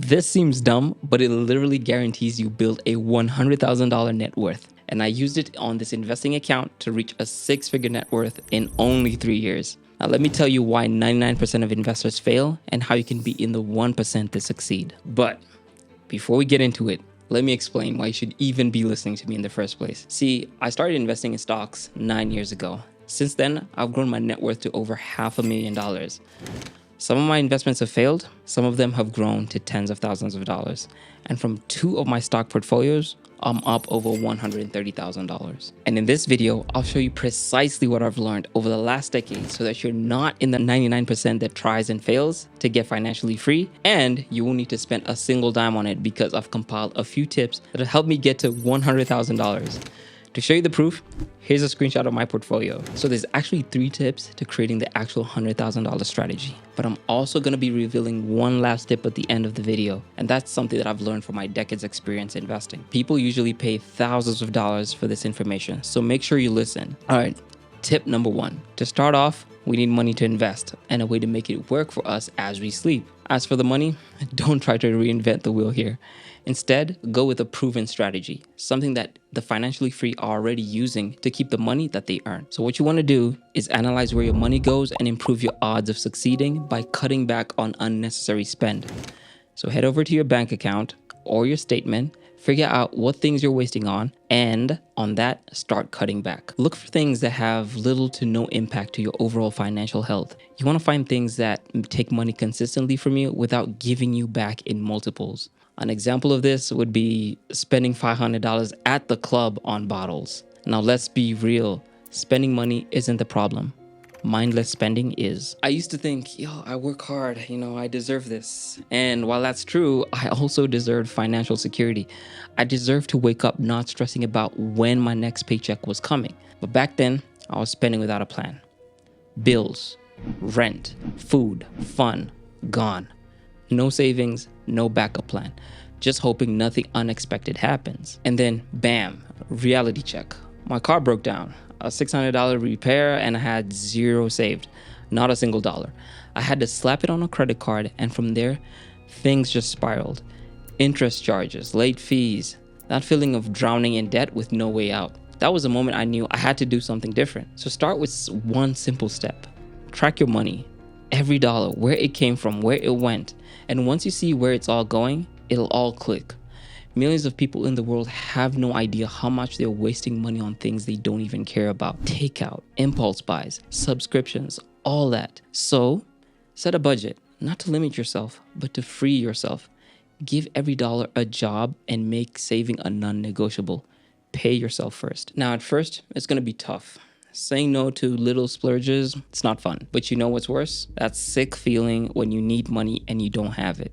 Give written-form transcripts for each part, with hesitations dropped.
This seems dumb, but it literally guarantees you build a $100,000 net worth. And I used it on this investing account to reach a six-figure net worth in only 3 years. Now, let me tell you why 99% of investors fail and how you can be in the 1% to succeed. But before we get into it, let me explain why you should even be listening to me in the first place. See, I started investing in stocks 9 years ago. Since then, I've grown my net worth to over $500,000. Some of my investments have failed. Some of them have grown to tens of thousands of dollars. And from 2 of my stock portfolios, I'm up over $130,000. And in this video, I'll show you precisely what I've learned over the last decade so that you're not in the 99% that tries and fails to get financially free, and you won't need to spend a single dime on it because I've compiled a few tips that'll help me get to $100,000. To show you the proof, here's a screenshot of my portfolio. So there's actually 3 tips to creating the actual $100,000 strategy. But I'm also going to be revealing one last tip at the end of the video. And that's something that I've learned from my decades experience investing. People usually pay thousands of dollars for this information, so make sure you listen. All right, tip number 1. To start off, we need money to invest and a way to make it work for us as we sleep. As for the money, don't try to reinvent the wheel here. Instead, go with a proven strategy, something that the financially free are already using to keep the money that they earn. So what you want to do is analyze where your money goes and improve your odds of succeeding by cutting back on unnecessary spend. So head over to your bank account or your statement, figure out what things you're wasting on, and on that, start cutting back. Look for things that have little to no impact to your overall financial health. You want to find things that take money consistently from you without giving you back in multiples. An example of this would be spending $500 at the club on bottles. Now, let's be real. Spending money isn't the problem. Mindless spending is. I used to think, I work hard, I deserve this. And while that's true, I also deserved financial security. I deserved to wake up not stressing about when my next paycheck was coming. But back then, I was spending without a plan. Bills, rent, food, fun, gone. No savings, no backup plan. Just hoping nothing unexpected happens. And then, bam, reality check. My car broke down. A $600 repair and I had zero saved. Not a single dollar. I had to slap it on a credit card, and from there, things just spiraled. Interest charges, late fees, that feeling of drowning in debt with no way out. That was the moment I knew I had to do something different. So start with one simple step. Track your money. Every dollar, where it came from, where it went. And once you see where it's all going, it'll all click. Millions of people in the world have no idea how much they're wasting money on things they don't even care about. Takeout, impulse buys, subscriptions, all that. So, set a budget, not to limit yourself, but to free yourself. Give every dollar a job and make saving a non-negotiable. Pay yourself first. Now, at first, it's going to be tough. Saying no to little splurges, it's not fun. But you know what's worse? That sick feeling when you need money and you don't have it.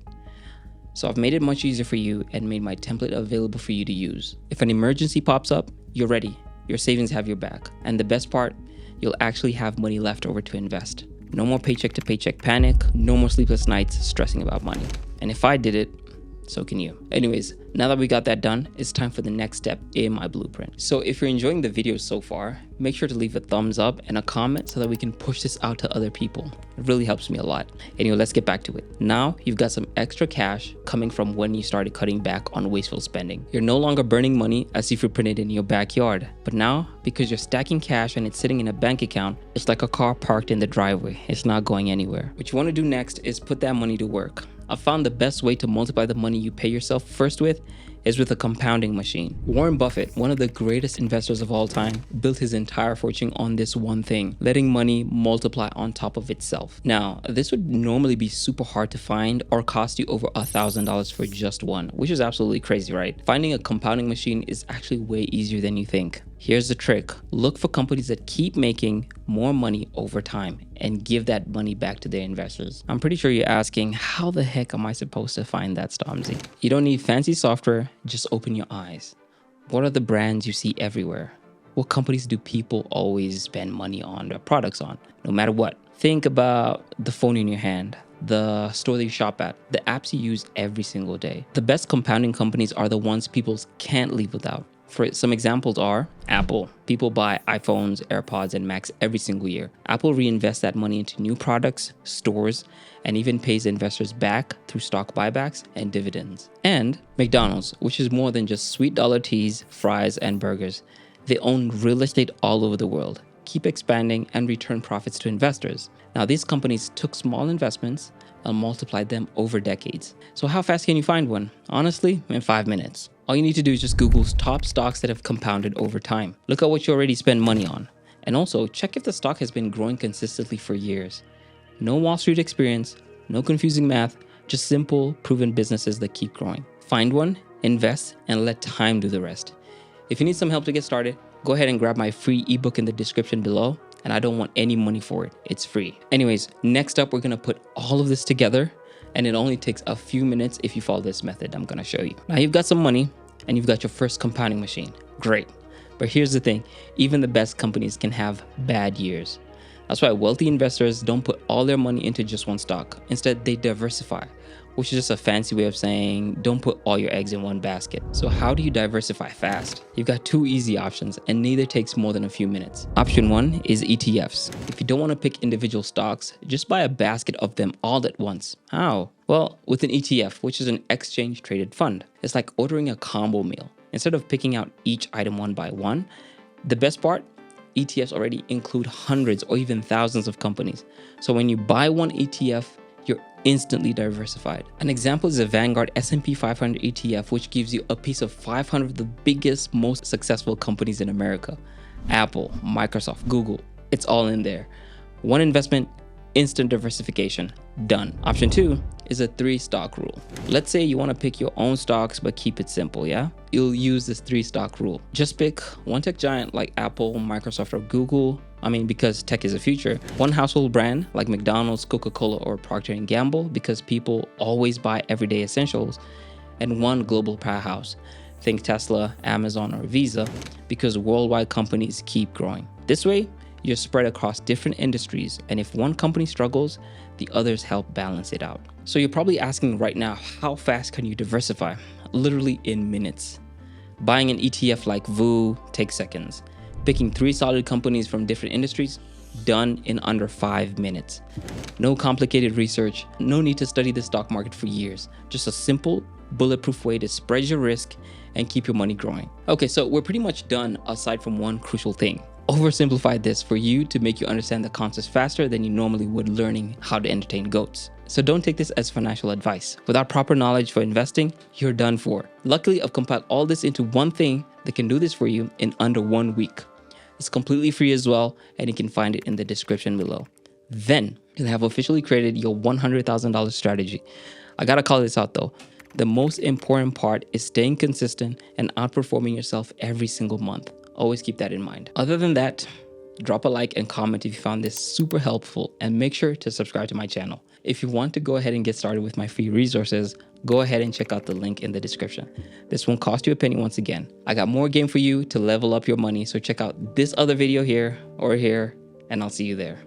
So I've made it much easier for you and made my template available for you to use. If an emergency pops up, you're ready. Your savings have your back. And the best part, you'll actually have money left over to invest. No more paycheck to paycheck panic, no more sleepless nights stressing about money. And if I did it, so can you. Anyways, now that we got that done, it's time for the next step in my blueprint. So if you're enjoying the video so far, make sure to leave a thumbs up and a comment so that we can push this out to other people. It really helps me a lot. Anyway, let's get back to it. Now you've got some extra cash coming from when you started cutting back on wasteful spending. You're no longer burning money as if you printed in your backyard. But now, because you're stacking cash and it's sitting in a bank account, it's like a car parked in the driveway. It's not going anywhere. What you want to do next is put that money to work. I found the best way to multiply the money you pay yourself first with is with a compounding machine. Warren Buffett, one of the greatest investors of all time, built his entire fortune on this one thing, letting money multiply on top of itself. Now, this would normally be super hard to find or cost you over $1,000 for just one, which is absolutely crazy, right? Finding a compounding machine is actually way easier than you think. Here's the trick. Look for companies that keep making more money over time and give that money back to their investors. I'm pretty sure you're asking, how the heck am I supposed to find that, Stomzy? You don't need fancy software, just open your eyes. What are the brands you see everywhere? What companies do people always spend money on their products on, no matter what? Think about the phone in your hand, the store that you shop at, the apps you use every single day. The best compounding companies are the ones people can't live without. For some examples are Apple. People buy iPhones, AirPods, and Macs every single year. Apple reinvests that money into new products, stores, and even pays investors back through stock buybacks and dividends. And McDonald's, which is more than just sweet dollar teas, fries, and burgers. They own real estate all over the world, keep expanding, and return profits to investors. Now, these companies took small investments and multiplied them over decades. So how fast can you find one? Honestly, in 5 minutes. All you need to do is just Google's top stocks that have compounded over time. Look at what you already spend money on. And also, check if the stock has been growing consistently for years. No Wall Street experience, no confusing math, just simple, proven businesses that keep growing. Find one, invest, and let time do the rest. If you need some help to get started, go ahead and grab my free ebook in the description below, and I don't want any money for it. It's free. Anyways, next up, we're gonna put all of this together, and it only takes a few minutes if you follow this method I'm gonna show you. Now you've got some money, and you've got your first compounding machine. Great. But here's the thing, even the best companies can have bad years. That's why wealthy investors don't put all their money into just one stock. Instead, they diversify, which is just a fancy way of saying don't put all your eggs in one basket. So how do you diversify fast? You've got two easy options, and neither takes more than a few minutes. Option one is ETFs. If you don't want to pick individual stocks, just buy a basket of them all at once. How? Well, with an ETF, which is an exchange traded fund. It's like ordering a combo meal. Instead of picking out each item one by one, the best part, ETFs already include hundreds or even thousands of companies. So when you buy one ETF, you're instantly diversified. An example is a Vanguard S&P 500 ETF, which gives you a piece of 500 of the biggest, most successful companies in America. Apple, Microsoft, Google, it's all in there. One investment, instant diversification, done. Option two is a 3-stock rule. Let's say you want to pick your own stocks, but keep it simple, yeah? You'll use this 3-stock rule. Just pick one tech giant like Apple, Microsoft, or Google. Because tech is the future. One household brand like McDonald's, Coca-Cola, or Procter & Gamble, because people always buy everyday essentials. And one global powerhouse. Think Tesla, Amazon, or Visa, because worldwide companies keep growing. This way, you're spread across different industries, and if one company struggles, the others help balance it out. So you're probably asking right now, how fast can you diversify? Literally in minutes. Buying an ETF like VU takes seconds. Picking 3 solid companies from different industries, done in under 5 minutes. No complicated research, no need to study the stock market for years. Just a simple, bulletproof way to spread your risk and keep your money growing. Okay, so we're pretty much done aside from one crucial thing. Oversimplified this for you to make you understand the concepts faster than you normally would learning how to entertain goats. So don't take this as financial advice. Without proper knowledge for investing, you're done for. Luckily, I've compiled all this into one thing that can do this for you in under 1 week. It's completely free as well, and you can find it in the description below. Then you'll have officially created your $100,000 strategy. I gotta call this out though. The most important part is staying consistent and outperforming yourself every single month. Always keep that in mind. Other than that, drop a like and comment if you found this super helpful, and make sure to subscribe to my channel. If you want to go ahead and get started with my free resources, go ahead and check out the link in the description. This won't cost you a penny once again. I got more game for you to level up your money, so check out this other video here or here, and I'll see you there.